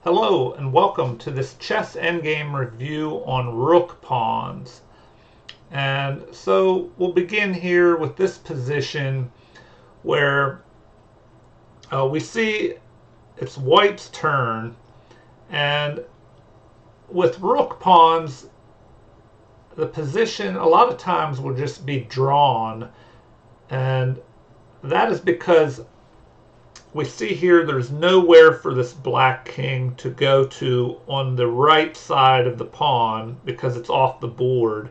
Hello and welcome to this chess endgame review on rook pawns. And so we'll begin here with this position where we see it's white's turn, and with rook pawns the position a lot of times will just be drawn, and that is because we see here there's nowhere for this black king to go to on the right side of the pawn because it's off the board.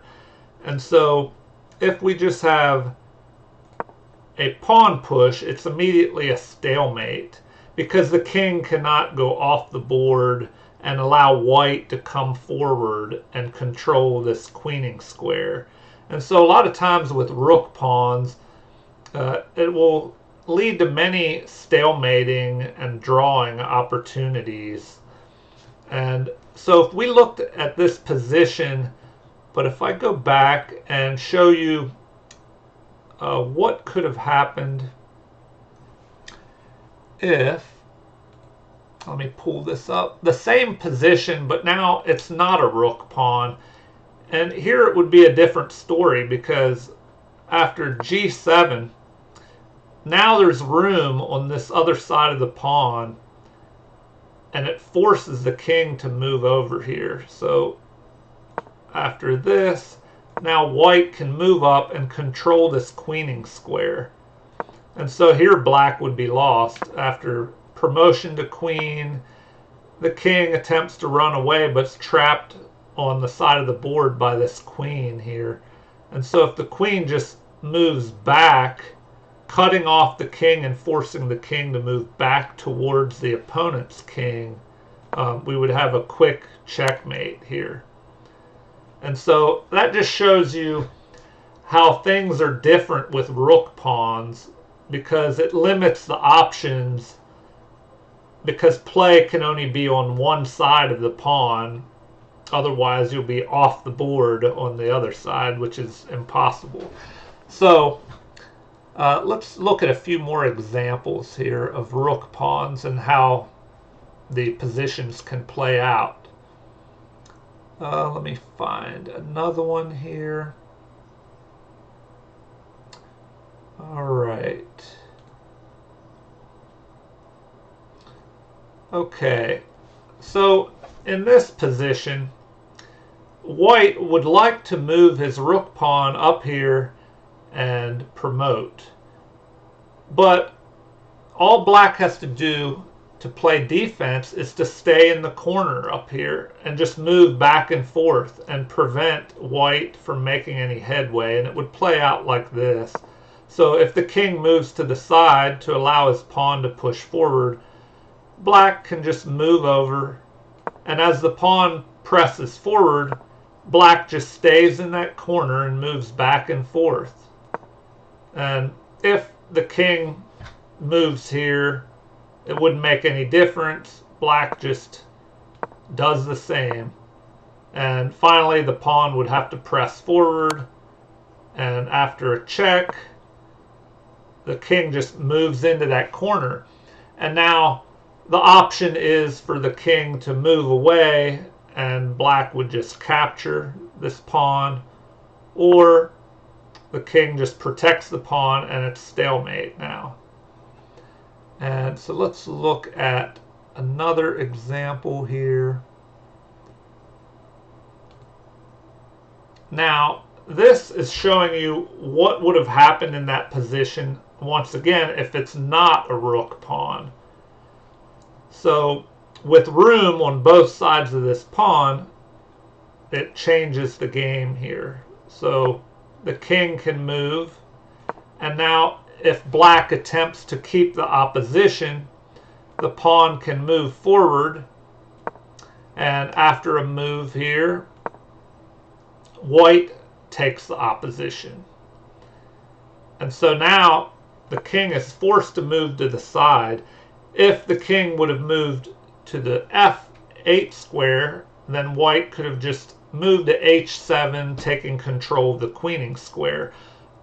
And so if we just have a pawn push, it's immediately a stalemate because the king cannot go off the board and allow white to come forward and control this queening square. And so a lot of times with rook pawns, it will lead to many stalemating and drawing opportunities. And so if we looked at this position, but if I go back and show you what could have happened if, let me pull this up, the same position, but now it's not a rook pawn. And here it would be a different story because after g7, now there's room on this other side of the pawn, and it forces the king to move over here. So after this, now white can move up and control this queening square. And so here black would be lost. After promotion to queen, the king attempts to run away but is trapped on the side of the board by this queen here. And so if the queen just moves back, cutting off the king and forcing the king to move back towards the opponent's king, we would have a quick checkmate here. And so that just shows you how things are different with rook pawns because it limits the options, because play can only be on one side of the pawn. Otherwise you'll be off the board on the other side, which is impossible. So let's look at a few more examples here of rook pawns and how the positions can play out. Let me find another one here. All right. Okay. So in this position, white would like to move his rook pawn up here and promote. But all black has to do to play defense is to stay in the corner up here and just move back and forth and prevent white from making any headway, and it would play out like this. So if the king moves to the side to allow his pawn to push forward, black can just move over, and as the pawn presses forward, black just stays in that corner and moves back and forth. And if the king moves here, it wouldn't make any difference. Black just does the same. And finally, the pawn would have to press forward. And after a check, the king just moves into that corner. And now the option is for the king to move away, and black would just capture this pawn, or the king just protects the pawn and it's stalemate now. And so let's look at another example here. Now, this is showing you what would have happened in that position, once again, if it's not a rook pawn. So with room on both sides of this pawn, it changes the game here. So the king can move, and now if black attempts to keep the opposition, the pawn can move forward, and after a move here, white takes the opposition. And so now the king is forced to move to the side. If the king would have moved to the f8 square, then white could have just moved to h7, taking control of the queening square.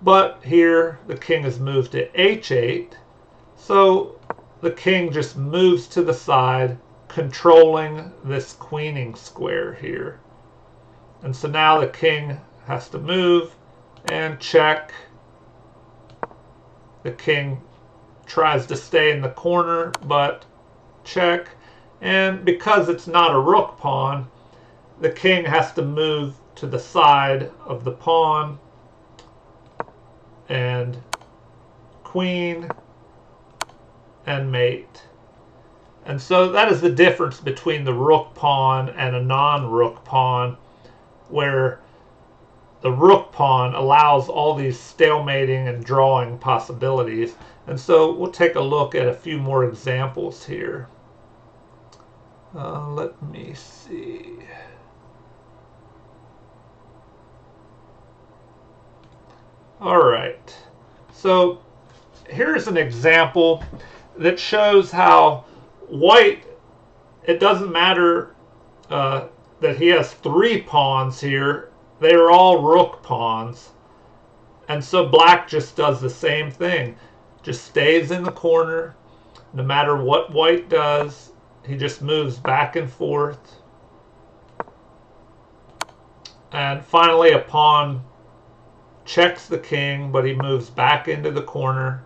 But here the king has moved to h8, so the king just moves to the side, controlling this queening square here. And so now the king has to move and check. The king tries to stay in the corner, but check. And because it's not a rook pawn, the king has to move to the side of the pawn. And queen and mate. And so that is the difference between the rook pawn and a non-rook pawn, where the rook pawn allows all these stalemating and drawing possibilities. And so we'll take a look at a few more examples here. Let me see. All right. So here's an example that shows how white, it doesn't matter that he has 3 pawns here. They are all rook pawns. And so black just does the same thing. Just stays in the corner. No matter what white does, he just moves back and forth. And finally a pawn checks the king, but he moves back into the corner.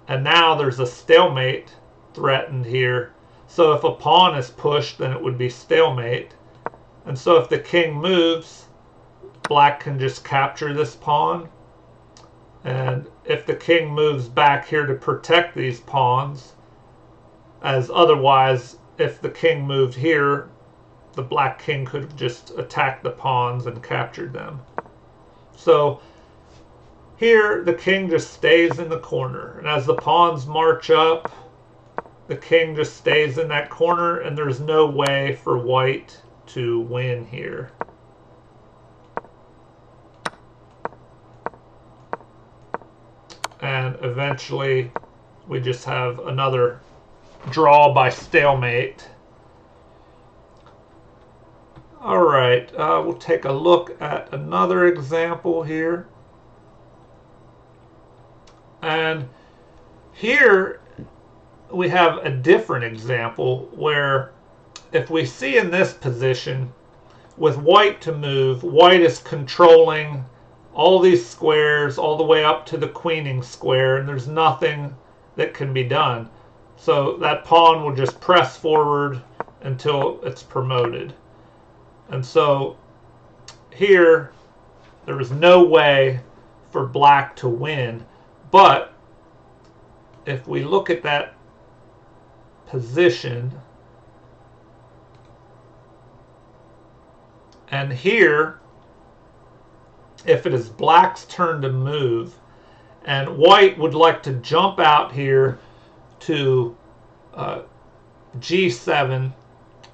And now there's a stalemate threatened here. So if a pawn is pushed, then it would be stalemate. And so if the king moves, black can just capture this pawn. And if the king moves back here to protect these pawns, as otherwise, if the king moved here, the black king could have just attacked the pawns and captured them. So here the king just stays in the corner, and as the pawns march up, the king just stays in that corner, and there's no way for white to win here. And eventually we just have another draw by stalemate. All right, we'll take a look at another example here. And here we have a different example where if we see in this position with white to move, white is controlling all these squares all the way up to the queening square, and there's nothing that can be done. So that pawn will just press forward until it's promoted. And so here there is no way for black to win. But if we look at that position, and here, if it is black's turn to move, and white would like to jump out here to G7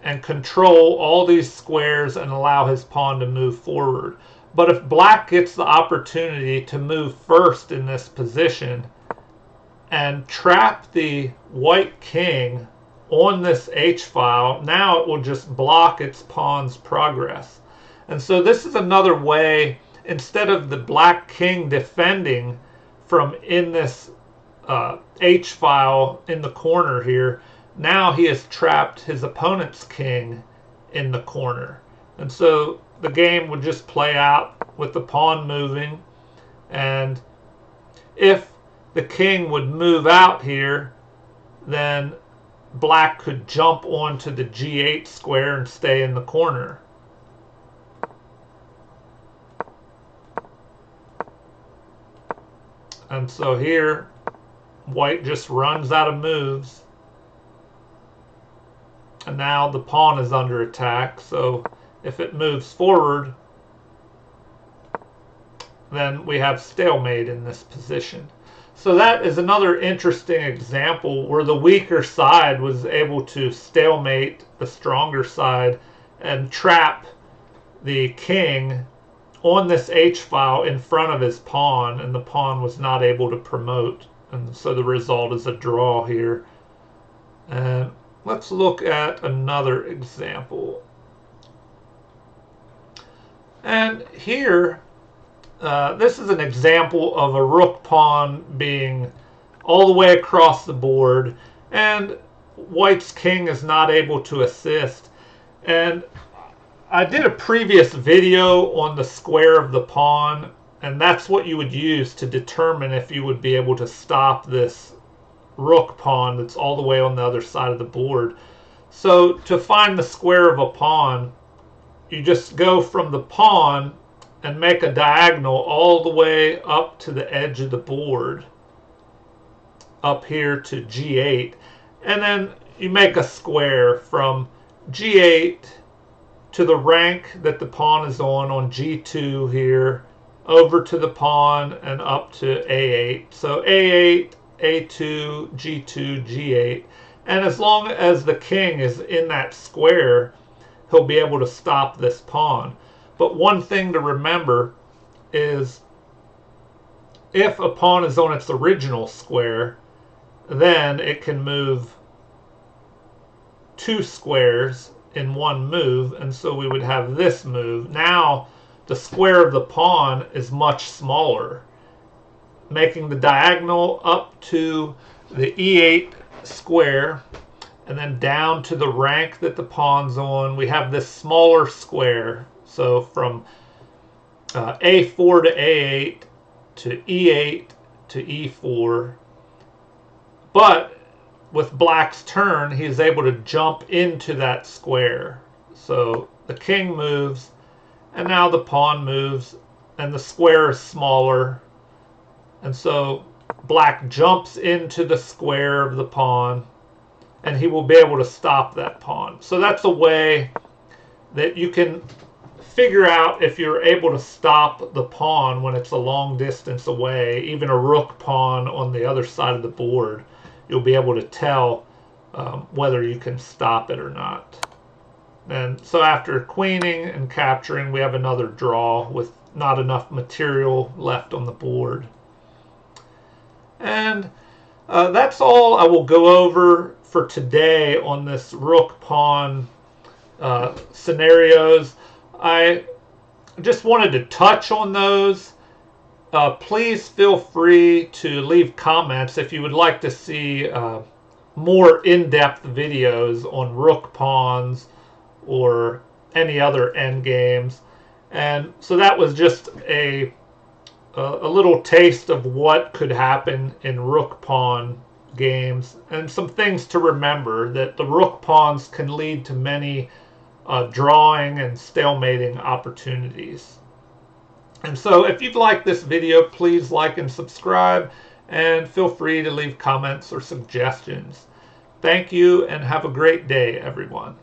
and control all these squares and allow his pawn to move forward. But if black gets the opportunity to move first in this position and trap the white king on this H-file, now it will just block its pawn's progress. And so this is another way, instead of the black king defending from in this H-file in the corner here, now he has trapped his opponent's king in the corner. And so the game would just play out with the pawn moving, and if the king would move out here, then black could jump onto the G8 square and stay in the corner. And so here white just runs out of moves, and now the pawn is under attack. So if it moves forward, then we have stalemate in this position. So that is another interesting example where the weaker side was able to stalemate the stronger side and trap the king on this H-file in front of his pawn, and the pawn was not able to promote. And so the result is a draw here. And let's look at another example. And here, this is an example of a rook pawn being all the way across the board. And white's king is not able to assist. And I did a previous video on the square of the pawn, and that's what you would use to determine if you would be able to stop this rook pawn that's all the way on the other side of the board. So to find the square of a pawn, you just go from the pawn and make a diagonal all the way up to the edge of the board, up here to G8, and then you make a square from G8 to the rank that the pawn is on G2 here, over to the pawn and up to A8. So A8, A2, G2, G8. And as long as the king is in that square, he'll be able to stop this pawn. But one thing to remember is if a pawn is on its original square, then it can move 2 squares in one move, and so we would have this move. Now the square of the pawn is much smaller, making the diagonal up to the E8 square and then down to the rank that the pawn's on. We have this smaller square, so from A4 to A8 to E8 to E4, but with black's turn, he is able to jump into that square. So the king moves, and now the pawn moves, and the square is smaller. And so black jumps into the square of the pawn, and he will be able to stop that pawn. So that's a way that you can figure out if you're able to stop the pawn when it's a long distance away, even a rook pawn on the other side of the board. You'll be able to tell whether you can stop it or not. And so after queening and capturing, we have another draw with not enough material left on the board. And that's all I will go over for today on this rook pawn scenarios. I just wanted to touch on those. Please feel free to leave comments if you would like to see more in-depth videos on rook pawns or any other endgames. And so that was just a little taste of what could happen in rook pawn games, and some things to remember, that the rook pawns can lead to many drawing and stalemating opportunities. And so if you've liked this video, please like and subscribe, and feel free to leave comments or suggestions. Thank you, and have a great day, everyone.